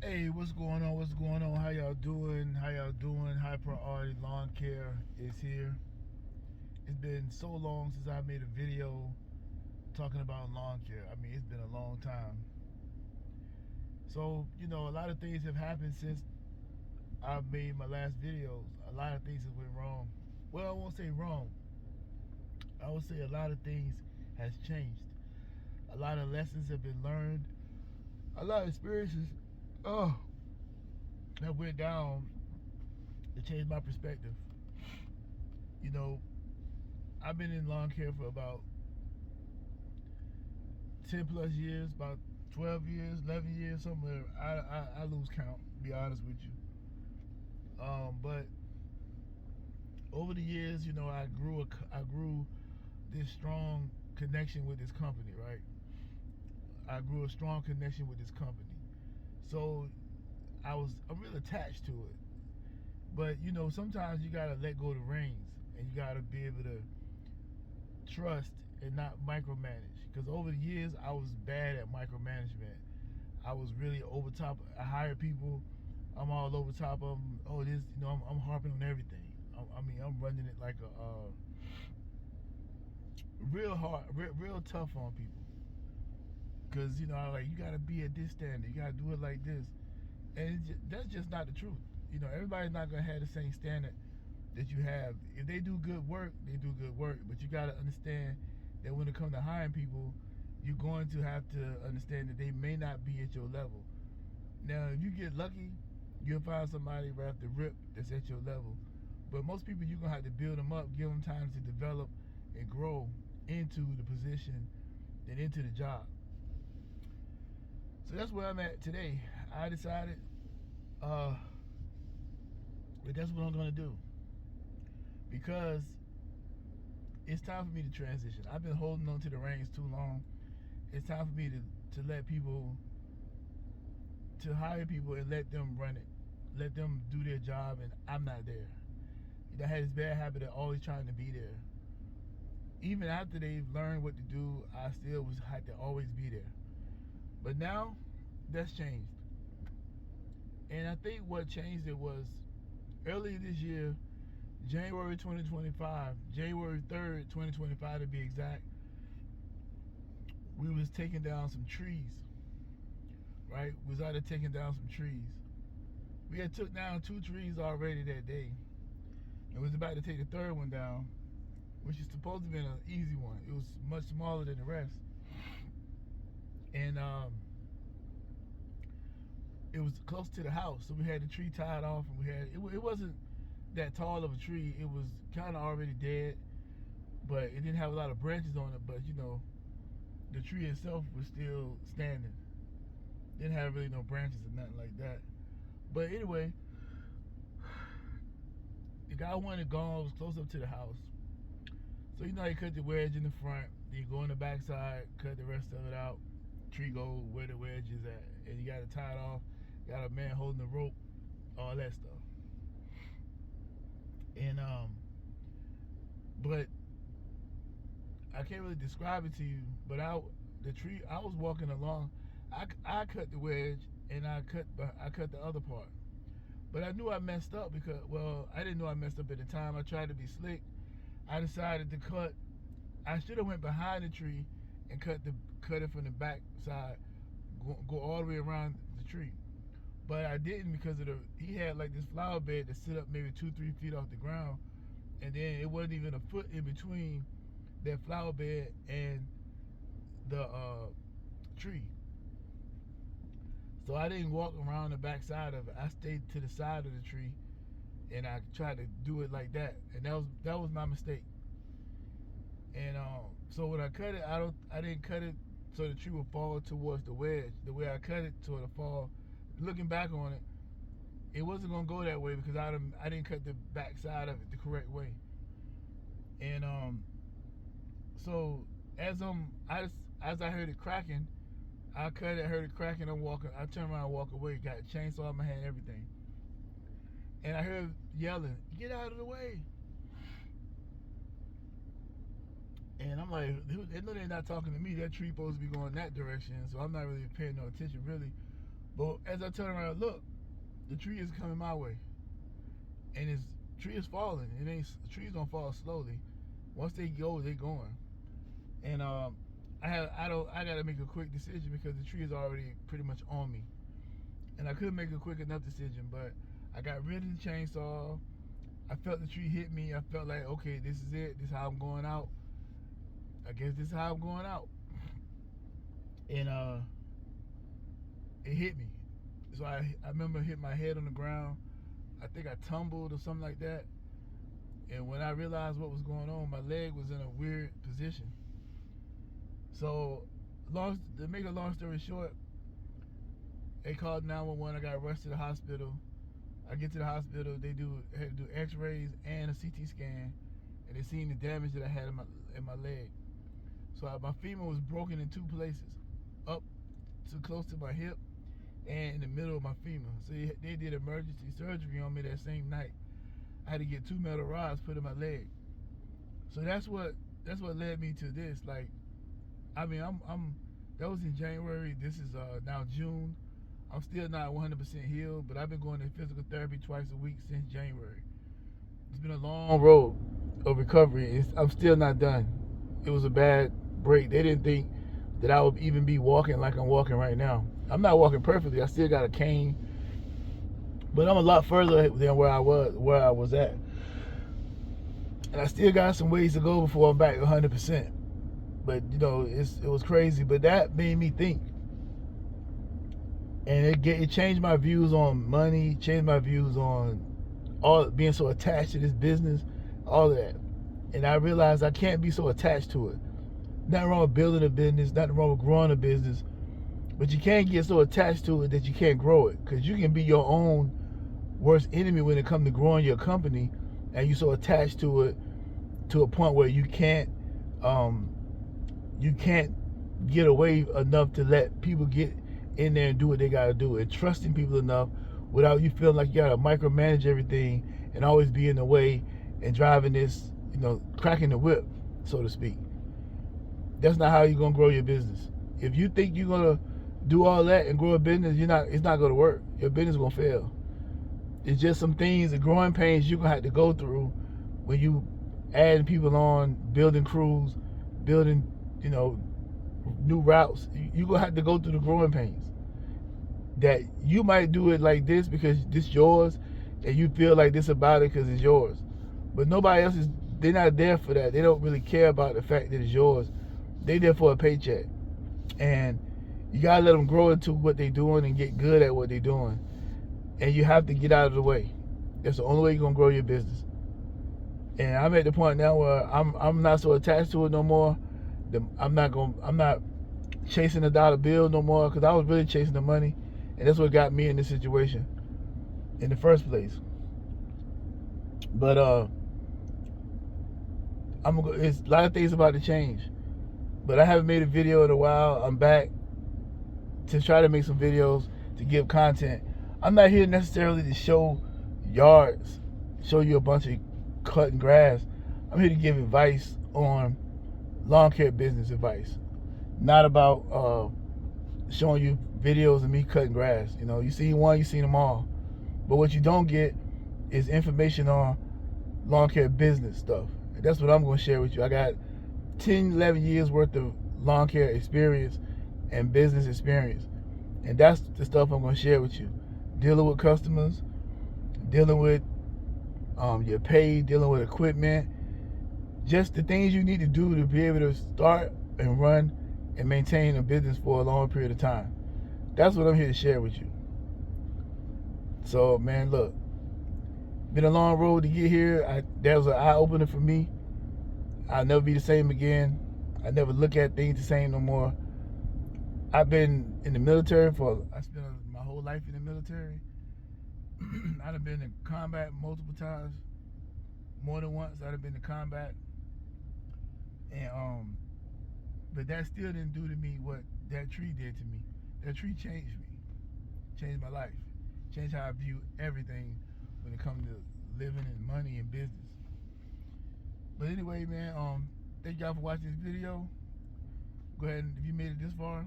Hey, what's going on? What's going on? How y'all doing? How y'all doing? High priority lawn care is here. It's been so long since I made a video talking about lawn care. I mean, it's been a long time. So, a lot of things have happened since I made my last videos. A lot of things have went wrong. Well, I won't say wrong. I would say a lot of things has changed. A lot of lessons have been learned. A lot of experiences that went down to change my perspective. You know, I've been in lawn care for about 10 plus years, about 12 years, 11 years, somewhere. I lose count, to be honest with you. But over the years, I grew this strong connection with this company, right? I grew a strong connection with this company. So I'm really attached to it. But sometimes you gotta let go of the reins, and you gotta be able to trust and not micromanage. Because over the years, I was bad at micromanagement. I was really over top. I hired people. I'm all over top of them. Oh, this, I'm harping on everything. I'm running it like a real hard, real tough on people. Because you gotta be at this standard. You gotta do it like this, and that's just not the truth. Everybody's not gonna have the same standard that you have. If they do good work, they do good work. But you got to understand that when it comes to hiring people, you're going to have to understand that they may not be at your level. Now, if you get lucky, you'll find somebody right off the rip that's at your level. But most people, you're going to have to build them up, give them time to develop and grow into the position and into the job. So that's where I'm at today. I decided that that's what I'm going to do. Because it's time for me to transition. I've been holding on to the reins too long. It's time for me to let people, to hire people and let them run it. Let them do their job, and I'm not there. I had this bad habit of always trying to be there. Even after they've learned what to do, I still had to always be there. But now, that's changed. And I think what changed it was earlier this year, January 2025, January 3rd, 2025 to be exact, we was taking down some trees, right? We was out there taking down some trees. We had took down 2 trees already that day, and was about to take the third one down, which is supposed to be an easy one. It was much smaller than the rest. And it was close to the house, so we had the tree tied off, and it wasn't that tall of a tree. It was kind of already dead, but it didn't have a lot of branches on it. But the tree itself was still standing. Didn't have really no branches or nothing like that. But anyway, the guy wanted gone. It was close up to the house. So you cut the wedge in the front, then you go on the back side, cut the rest of it out. Tree go where the wedge is at, and you got to tie it off. Got a man holding the rope, all that stuff. And but I can't really describe it to you. But the tree I was walking along, I cut the wedge, and I cut the other part. But I knew I messed up because, well, I didn't know I messed up at the time. I tried to be slick. I decided to cut. I should have went behind the tree and cut it from the back side, go all the way around the tree. But I didn't because he had like this flower bed that sit up maybe 2-3 feet off the ground, and then it wasn't even a foot in between that flower bed and the tree. So I didn't walk around the back side of it. I stayed to the side of the tree, and I tried to do it like that, and that was my mistake. And so when I cut it, I didn't cut it so the tree would fall towards the wedge. The way I cut it so it'll fall. Looking back on it, it wasn't gonna go that way because I didn't cut the back side of it the correct way. And so as I heard it cracking, I cut it, heard it cracking. I turned around and walk away. Got a chainsaw in my hand, everything. And I heard yelling, "Get out of the way!" And I'm like, they know they're not talking to me. That tree supposed to be going that direction, so I'm not really paying no attention, really. But as I turn around and look, the tree is coming my way. And the tree is falling. It ain't trees don't fall slowly. Once they go, they going. And I gotta make a quick decision because the tree is already pretty much on me. And I couldn't make a quick enough decision, but I got rid of the chainsaw. I felt the tree hit me. I felt like, okay, this is it. This is how I'm going out. I guess this is how I'm going out. And it hit me. So I remember hitting my head on the ground. I think I tumbled or something like that. And when I realized what was going on, my leg was in a weird position. So, to make a long story short, they called 911. I got rushed to the hospital. I get to the hospital. They had to do X-rays and a CT scan, and they seen the damage that I had in my leg. So my femur was broken in 2 places, up to close to my hip and in the middle of my femur. So they did emergency surgery on me that same night. I had to get 2 metal rods put in my leg. So that's what led me to this. Like, I mean, that was in January. This is now June. I'm still not 100% healed, but I've been going to physical therapy twice a week since January. It's been a long road of recovery. I'm still not done. It was a bad break. They didn't think that I would even be walking like I'm walking right now. I'm not walking perfectly. I still got a cane, but I'm a lot further than where I was at. And I still got some ways to go before I'm back 100%. But you know, it was crazy. But that made me think, and it changed my views on money, changed my views on all being so attached to this business, all of that. And I realized I can't be so attached to it. Nothing wrong with building a business, nothing wrong with growing a business, but you can't get so attached to it that you can't grow it, because you can be your own worst enemy when it comes to growing your company, and you're so attached to it to a point where you can't get away enough to let people get in there and do what they got to do, and trusting people enough without you feeling like you got to micromanage everything and always be in the way and driving this, cracking the whip, so to speak. That's not how you're going to grow your business. If you think you're going to do all that and grow a business, it's not going to work. Your business is going to fail. It's just some things, the growing pains you're going to have to go through when you adding people on, building crews, building, new routes. You're going to have to go through the growing pains. That you might do it like this because this yours, and you feel like this about it because it's yours. But nobody else they're not there for that. They don't really care about the fact that it's yours. They there for a paycheck. And you got to let them grow into what they're doing and get good at what they're doing. And you have to get out of the way. That's the only way you're going to grow your business. And I'm at the point now where I'm not so attached to it no more. I'm not chasing the dollar bill no more, because I was really chasing the money. And that's what got me in this situation in the first place. But it's a lot of things about to change. But I haven't made a video in a while. I'm back to try to make some videos to give content. I'm not here necessarily to show yards, show you a bunch of cutting grass. I'm here to give advice on lawn care business advice. Not about showing you videos of me cutting grass. You see one, you seen them all. But what you don't get is information on lawn care business stuff. And that's what I'm going to share with you. I got 10, 11 years worth of lawn care experience and business experience. And that's the stuff I'm going to share with you. Dealing with customers, dealing with your pay, dealing with equipment, just the things you need to do to be able to start and run and maintain a business for a long period of time. That's what I'm here to share with you. So, man, look, been a long road to get here. That was an eye-opener for me. I'll never be the same again. I never look at things the same no more. I've been in the military I spent my whole life in the military. I've been in combat multiple times. More than once, I've been in combat. And but that still didn't do to me what that tree did to me. That tree changed me, changed my life, changed how I view everything when it comes to living and money and business. But anyway, man, thank y'all for watching this video. Go ahead and, if you made it this far,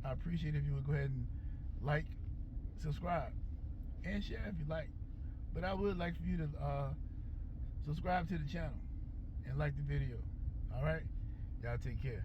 I appreciate it if you would go ahead and like, subscribe and share if you like. But I would like for you to subscribe to the channel and like the video. All right, y'all take care.